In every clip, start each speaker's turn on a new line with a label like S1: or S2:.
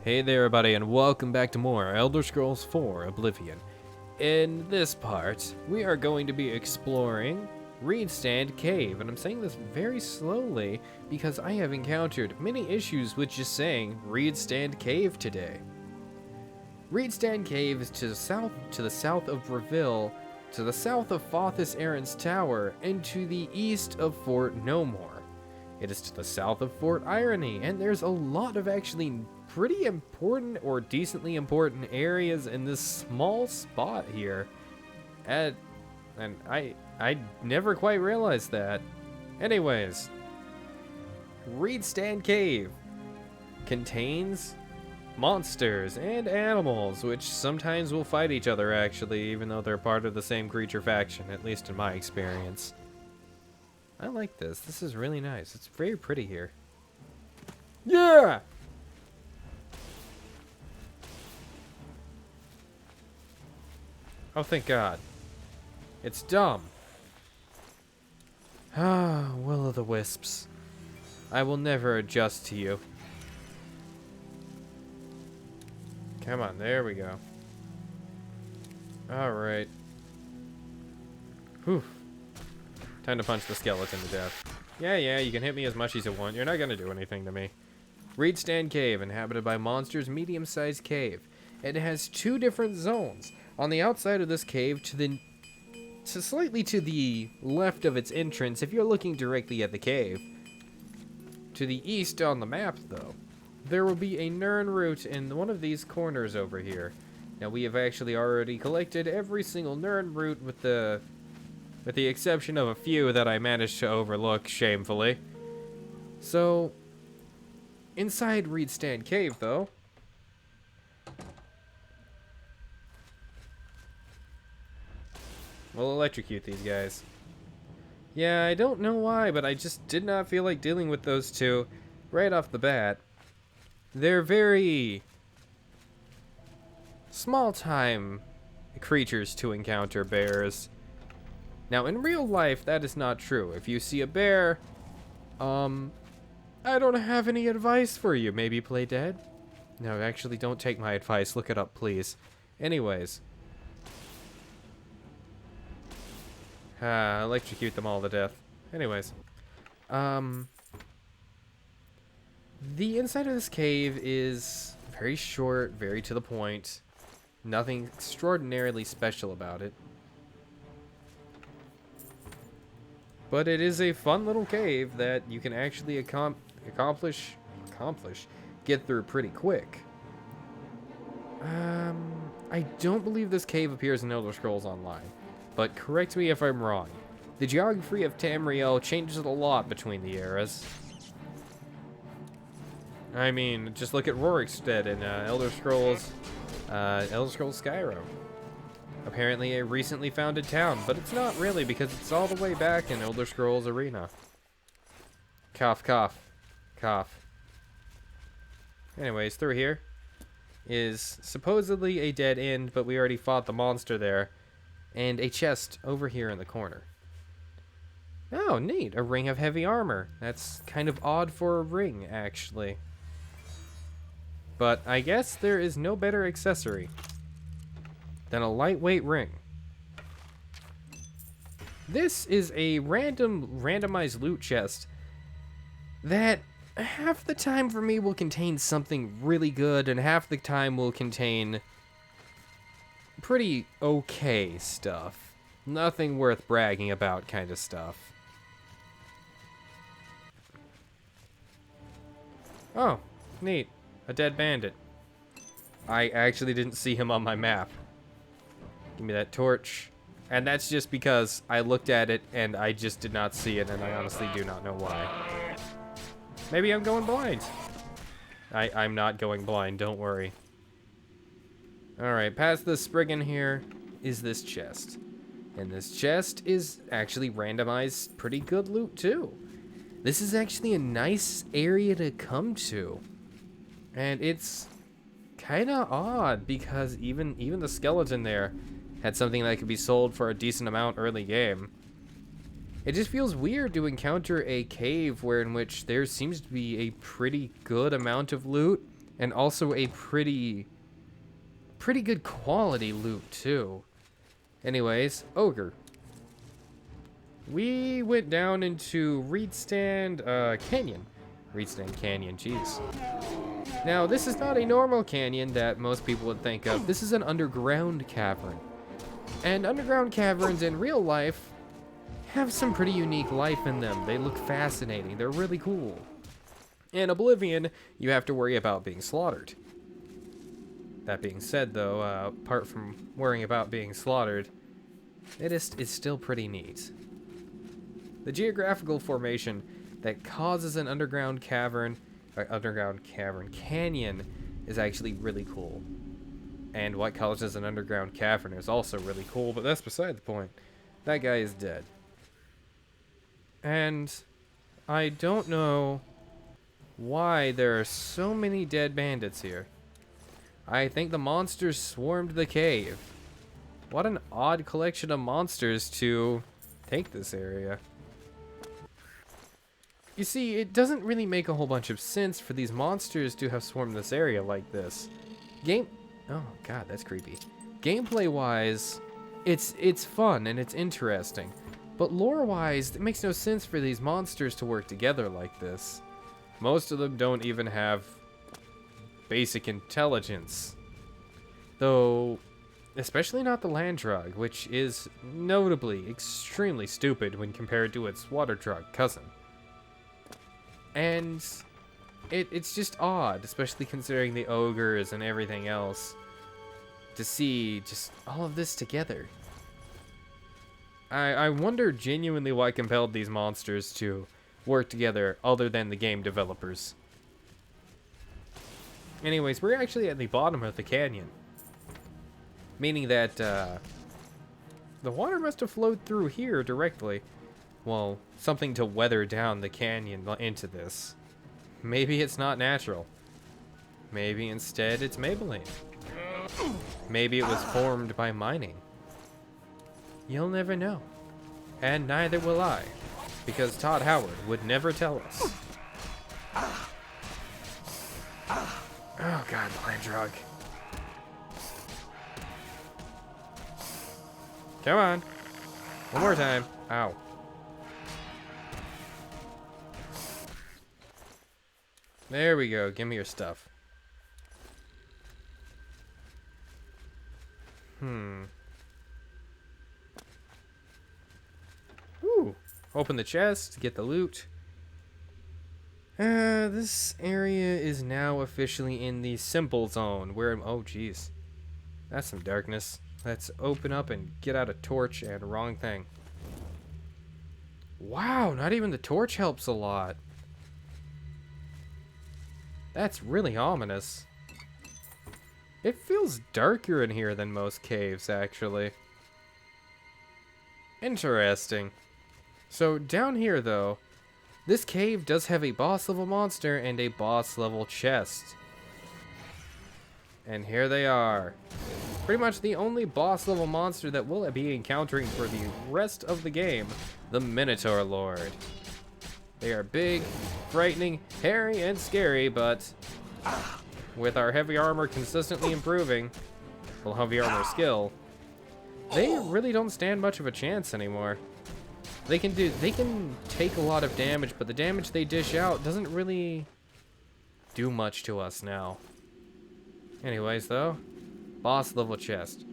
S1: Hey there everybody and welcome back to more Elder Scrolls 4 Oblivion. In this part, we are going to be exploring Reedstand Cave, and I'm saying this very slowly because I have encountered many issues with just saying Reedstand Cave today. Reedstand Cave is to the south of Breville, to the south of Fothis Aaron's Tower, and to the east of Fort No More. It is to the south of Fort Irony, and there's a lot of actually pretty important or decently important areas in this small spot here. And I never quite realized that. Anyways, Reedstand Cave contains monsters and animals, which sometimes will fight each other actually, even though they're part of the same creature faction, at least in my experience. I like this. This is really nice. It's very pretty here. Yeah! Oh, thank God. It's dumb. Ah, will-o'-the-wisps. I will never adjust to you. Come on, there we go. Alright. Whew. Time to punch the skeleton to death. Yeah, you can hit me as much as you want. You're not gonna do anything to me. Reedstand Cave, inhabited by monsters, medium-sized cave. It has two different zones. On the outside of this cave, slightly to the left of its entrance, if you're looking directly at the cave. To the east on the map, though, there will be a Nirn root in one of these corners over here. Now, we have actually already collected every single Nirn root with the exception of a few that I managed to overlook shamefully. So, inside Reedstand Cave, though, we'll electrocute these guys. Yeah, I don't know why, but I just did not feel like dealing with those two right off the bat. They're very small-time creatures to encounter, bears. Now, in real life, that is not true. If you see a bear, I don't have any advice for you. Maybe play dead? No, actually, don't take my advice. Look it up, please. Anyways. Electrocute them all to death. Anyways. The inside of this cave is very short, very to the point. Nothing extraordinarily special about it. But it is a fun little cave that you can actually get through pretty quick. I don't believe this cave appears in Elder Scrolls Online, but correct me if I'm wrong. The geography of Tamriel changes a lot between the eras. I mean, just look at Rorikstead in Elder Scrolls Skyrim. Apparently a recently founded town, but it's not really because it's all the way back in Elder Scrolls Arena. Cough, cough, cough. Anyways, through here is supposedly a dead end, but we already fought the monster there. And a chest over here in the corner. Oh, neat. A ring of heavy armor. That's kind of odd for a ring, actually. But I guess there is no better accessory than a lightweight ring. This is a randomized loot chest that half the time for me will contain something really good and half the time will contain pretty okay stuff. Nothing worth bragging about kind of stuff. Oh, neat. A dead bandit. I actually didn't see him on my map. Give me that torch. And that's just because I looked at it and I just did not see it, and I honestly do not know why. Maybe I'm going blind. I'm not going blind, don't worry. Alright, past the Spriggan here is this chest. And this chest is actually randomized pretty good loot too. This is actually a nice area to come to. And it's kind of odd because even the skeleton there had something that could be sold for a decent amount early game. It just feels weird to encounter a cave in which there seems to be a pretty good amount of loot, And also a pretty good quality loot, too. Anyways, Ogre. We went down into Reedstand Canyon. Reedstand Canyon, jeez. Now, this is not a normal canyon that most people would think of. This is an underground cavern. And underground caverns in real life have some pretty unique life in them. They look fascinating. They're really cool. In Oblivion, you have to worry about being slaughtered. That being said, though, apart from worrying about being slaughtered, it's still pretty neat. The geographical formation that causes an underground canyon is actually really cool. And what causes an underground cavern is also really cool, but that's beside the point. That guy is dead. And I don't know why there are so many dead bandits here. I think the monsters swarmed the cave. What an odd collection of monsters to take this area. You see, it doesn't really make a whole bunch of sense for these monsters to have swarmed this area like this. Oh god, that's creepy. Gameplay-wise, it's fun and it's interesting. But lore-wise, it makes no sense for these monsters to work together like this. Most of them don't even have basic intelligence. Though, especially not the land drug, which is notably extremely stupid when compared to its water drug cousin. And it's just odd, especially considering the ogres and everything else, to see just all of this together. I wonder genuinely what compelled these monsters to work together other than the game developers. Anyways, we're actually at the bottom of the canyon. Meaning that the water must have flowed through here directly. Well, something to weather down the canyon into this. Maybe it's not natural. Maybe instead it's Maybelline. Maybe it was formed by mining. You'll never know. And neither will I. Because Todd Howard would never tell us. Oh god, land drug. Come on. One more time. Ow. There we go. Give me your stuff. Ooh. Open the chest, get the loot. This area is now officially in the simple zone where oh jeez. That's some darkness. Let's open up and get out a torch and wrong thing. Wow, not even the torch helps a lot. That's really ominous. It feels darker in here than most caves, actually. Interesting. So down here, though, this cave does have a boss level monster and a boss level chest. And here they are. Pretty much the only boss level monster that we'll be encountering for the rest of the game, the Minotaur Lord. They are big, frightening, hairy, and scary, but with our heavy armor consistently improving, well, heavy armor skill, they really don't stand much of a chance anymore. They can take a lot of damage, but the damage they dish out doesn't really do much to us now. Anyways, though, boss level chest.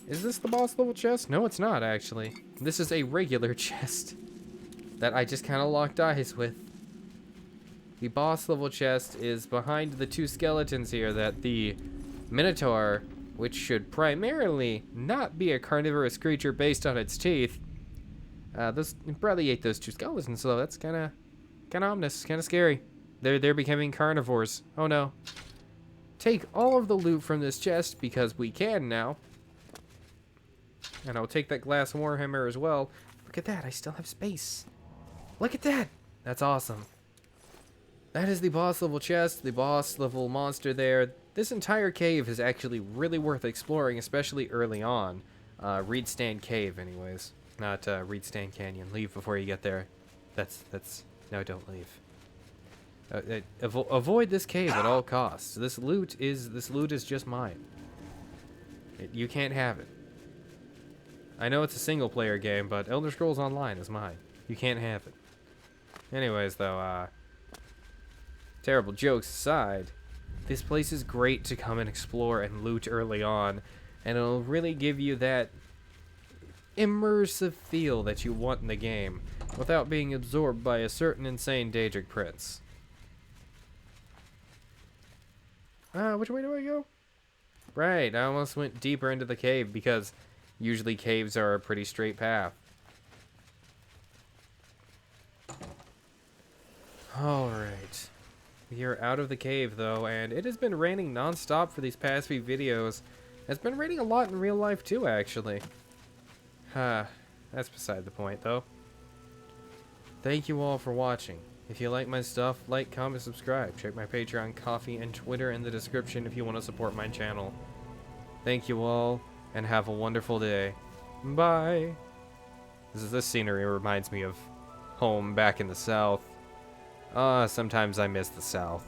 S1: Is this the boss level chest? No, it's not, actually. This is a regular chest that I just kind of locked eyes with. The boss level chest is behind the two skeletons here that the Minotaur, which should primarily not be a carnivorous creature based on its teeth, it probably ate those two skeletons, so that's kind of ominous, kind of scary. They're becoming carnivores. Oh no. Take all of the loot from this chest because we can now. And I'll take that glass warhammer as well. Look at that, I still have space. Look at that! That's awesome. That is the boss level chest, the boss level monster there. This entire cave is actually really worth exploring, especially early on. Reedstand Cave, anyways. Not Reedstand Canyon. Leave before you get there. No, don't leave. Avoid this cave at all costs. This loot is just mine. You can't have it. I know it's a single player game, but Elder Scrolls Online is mine. You can't have it. Anyways, though, terrible jokes aside, this place is great to come and explore and loot early on, and it'll really give you that immersive feel that you want in the game without being absorbed by a certain insane Daedric prince. Which way do I go? Right, I almost went deeper into the cave because usually caves are a pretty straight path. Alright. We are out of the cave though, and it has been raining non-stop for these past few videos. It's been raining a lot in real life too, actually. That's beside the point though. Thank you all for watching. If you like my stuff, like, comment, subscribe. Check my Patreon, Coffee, and Twitter in the description if you want to support my channel. Thank you all, and have a wonderful day. Bye! This scenery reminds me of home back in the South. Sometimes I miss the South.